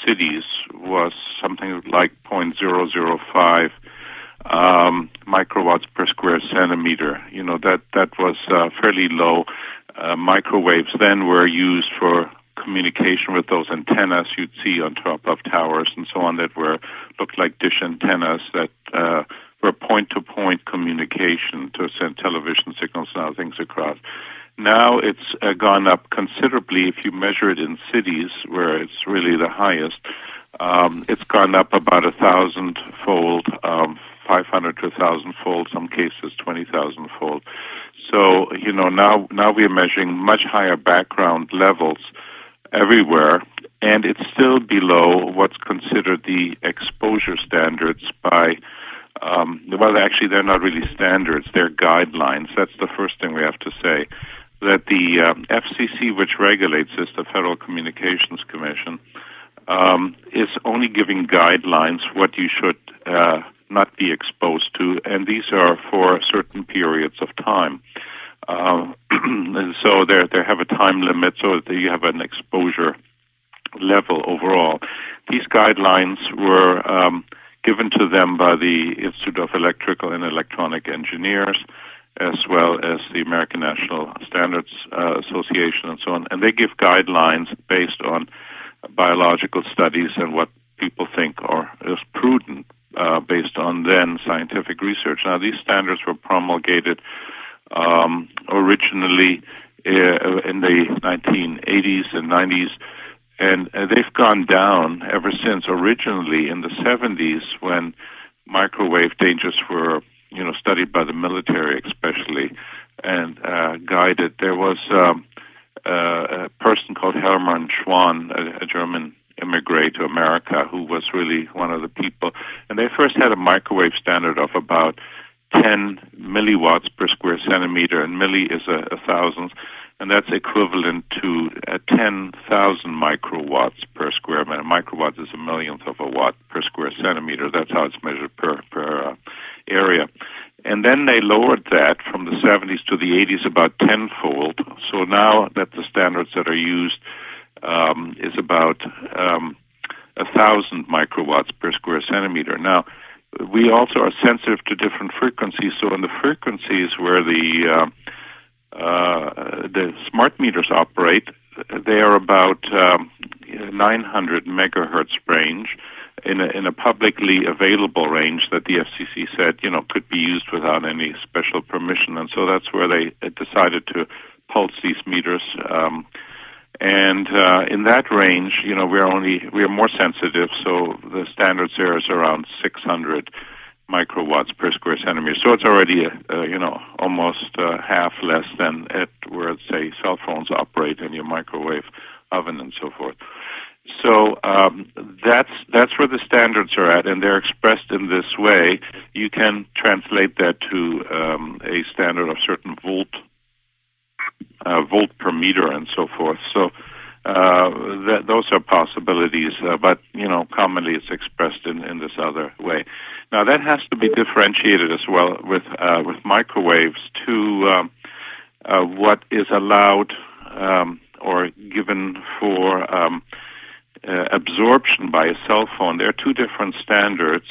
cities was something like 0.005 microwatts per square centimeter. That was fairly low. Microwaves then were used for communication with those antennas you'd see on top of towers and so on that looked like dish antennas that were point-to-point communication to send television signals and other things across. Now it's gone up considerably. If you measure it in cities where it's really the highest, it's gone up about 1,000-fold, 500 to 1,000-fold, some cases 20,000-fold. So, now we are measuring much higher background levels everywhere, and it's still below what's considered the exposure standards by, actually they're not really standards, they're guidelines. That's the first thing we have to say, that the FCC, which regulates this, the Federal Communications Commission, is only giving guidelines what you should not be exposed to, and these are for certain periods of time. And so they have a time limit, so that you have an exposure level overall. These guidelines were given to them by the Institute of Electrical and Electronic Engineers, as well as the American National Standards Association and so on, and they give guidelines based on biological studies and what people think is prudent based on then scientific research. Now, these standards were promulgated originally in the 1980s and 90s, and they've gone down ever since. Originally in the 70s, when microwave dangers were studied by the military especially and guided, there was a person called Hermann Schwann, a German immigrant to America, who was really one of the people. And they first had a microwave standard of about 10 milliwatts per square centimeter, and milli is a thousandth, and that's equivalent to 10,000 microwatts per square meter. Microwatt is a millionth of a watt per square centimeter. That's how it's measured per area. And then they lowered that from the 70s to the 80s about tenfold. So now that the standards that are used is about 1,000 microwatts per square centimeter. Now, we also are sensitive to different frequencies. So in the frequencies where the smart meters operate, they are about 900 megahertz range in a publicly available range that the FCC said, could be used without any special permission. And so that's where they decided to pulse these meters. And in that range, we are more sensitive, so the standards there is around 600 microwatts per square centimeter. So it's already, almost half less than at where, say, cell phones operate in your microwave oven and so forth. So that's where the standards are at, and they're expressed in this way. You can translate that to a standard of certain volt per meter and so forth. So those are possibilities, but commonly it's expressed in this other way. Now that has to be differentiated as well with microwaves to what is allowed or given for absorption by a cell phone. There are two different standards.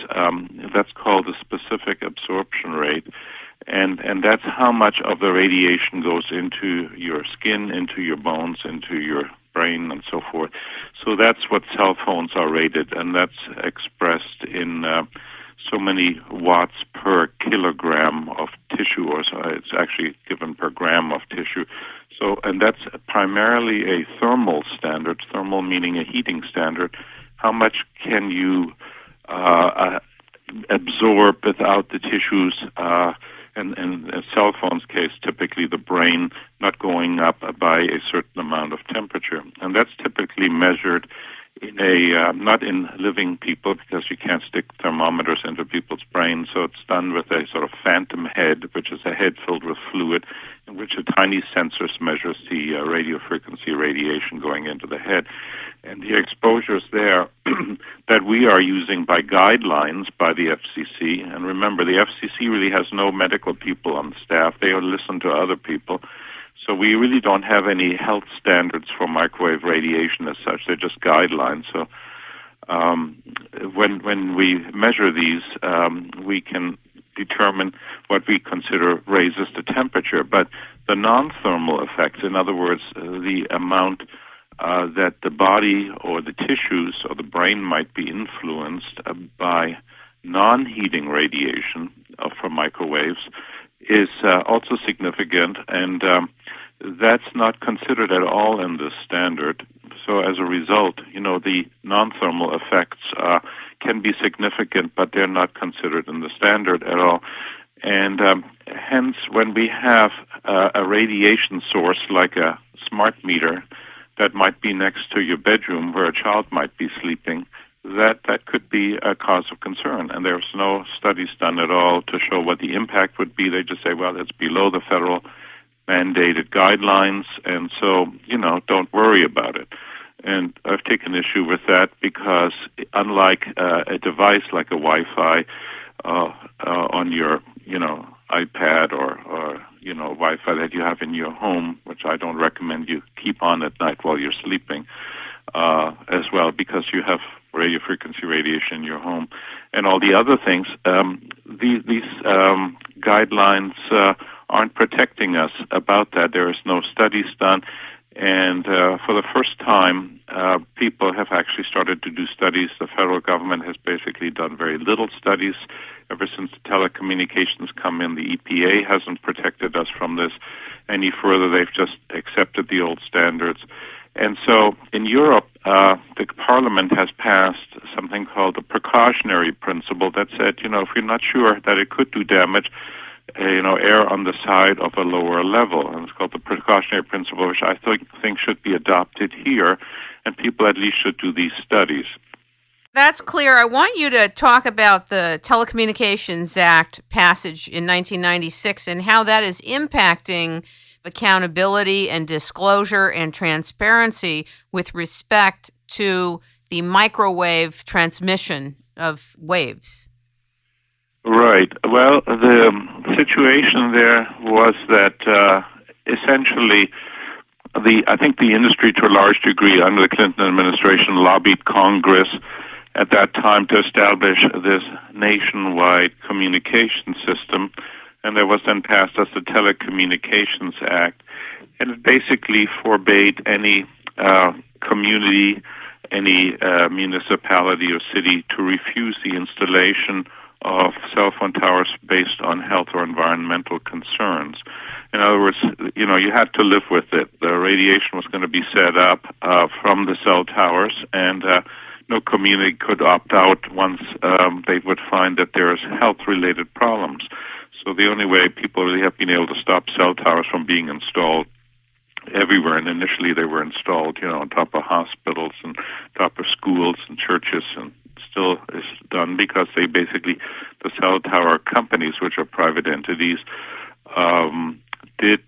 That's called the specific absorption rate. And that's how much of the radiation goes into your skin, into your bones, into your brain, and so forth. So that's what cell phones are rated, and that's expressed in so many watts per kilogram of tissue, or so it's actually given per gram of tissue. So, and that's primarily a thermal standard, thermal meaning a heating standard. How much can you absorb without the tissues, and in a cell phone's case, typically the brain not going up by a certain amount of temperature. And that's typically measured in a, not in living people, because you can't stick thermometers into people's brains, so it's done with a sort of phantom head, which is a head filled with fluid, in which a tiny sensor measures the radio frequency radiation going into the head. And the exposures there that we are using by guidelines by the FCC, and remember, the FCC really has no medical people on staff. They listen to other people. So we really don't have any health standards for microwave radiation as such. They're just guidelines. So when we measure these, we can determine what we consider raises the temperature. But the non-thermal effects, in other words, the amount that the body or the tissues or the brain might be influenced by non-heating radiation from microwaves, is also significant, and that's not considered at all in this standard. So as a result, the non-thermal effects can be significant, but they're not considered in the standard at all. And hence, when we have a radiation source like a smart meter that might be next to your bedroom where a child might be sleeping, that could be a cause of concern. And there's no studies done at all to show what the impact would be. They just say, well, it's below the federal mandated guidelines, and so, don't worry about it. And I've taken issue with that because unlike a device like a Wi-Fi on your, iPad or Wi-Fi that you have in your home, which I don't recommend you keep on at night while you're sleeping as well, because you have radio frequency radiation in your home, and all the other things. These guidelines aren't protecting us about that. There is no studies done, and for the first time, people have actually started to do studies. The federal government has basically done very little studies ever since the telecommunications come in. The EPA hasn't protected us from this any further. They've just accepted the old standards. And so in Europe, the parliament has passed something called the precautionary principle that said, if you're not sure that it could do damage, err on the side of a lower level. And it's called the precautionary principle, which I think should be adopted here, and people at least should do these studies. That's clear. I want you to talk about the Telecommunications Act passage in 1996 and how that is impacting accountability and disclosure and transparency with respect to the microwave transmission of waves. Right. Well, the situation there was that essentially I think the industry to a large degree under the Clinton administration lobbied Congress at that time to establish this nationwide communication system, and there was then passed as the Telecommunications Act, and it basically forbade any community, any municipality or city to refuse the installation of cell phone towers based on health or environmental concerns. In other words, you had to live with it. The radiation was going to be set up from the cell towers, and no community could opt out once they would find that there's health-related problems. So the only way people really have been able to stop cell towers from being installed everywhere, and initially they were installed, on top of hospitals and top of schools and churches, and still is done because they basically, the cell tower companies, which are private entities, did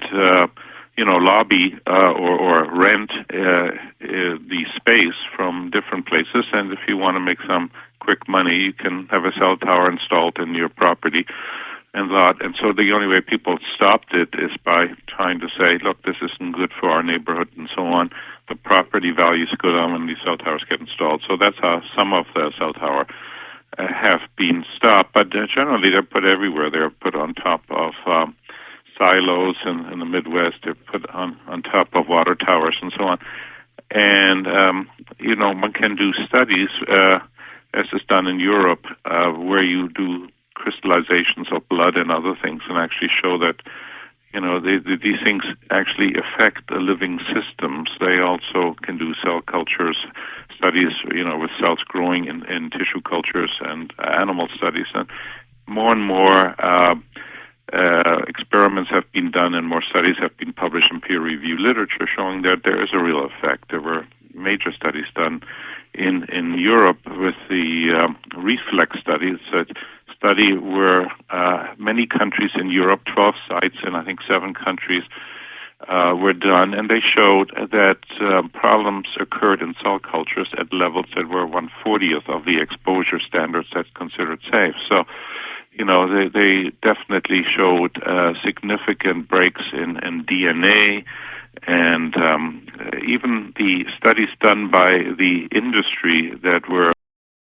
lobby or rent the space from different places, and if you want to make some quick money, you can have a cell tower installed in your property and lot. And so the only way people stopped it is by trying to say, look, this isn't good for our neighborhood and so on. The property values go down when these cell towers get installed. So that's how some of the cell tower have been stopped. But generally they're put everywhere. They're put on top of silos in the Midwest. They're put on top of water towers and so on. And, one can do studies, as is done in Europe, where you do crystallizations of blood and other things and actually show that, these things actually affect the living systems. They also can do cell cultures studies, with cells growing in tissue cultures and animal studies. And more experiments have been done and more studies have been published in peer-reviewed literature showing that there is a real effect. There were major studies done in Europe with the reflex study. It's a study where many countries in Europe, 12 sites in I think 7 countries, were done, and they showed that problems occurred in cell cultures at levels that were 1/40th of the exposure standards that's considered safe. So, they definitely showed significant breaks in DNA, and even the studies done by the industry that were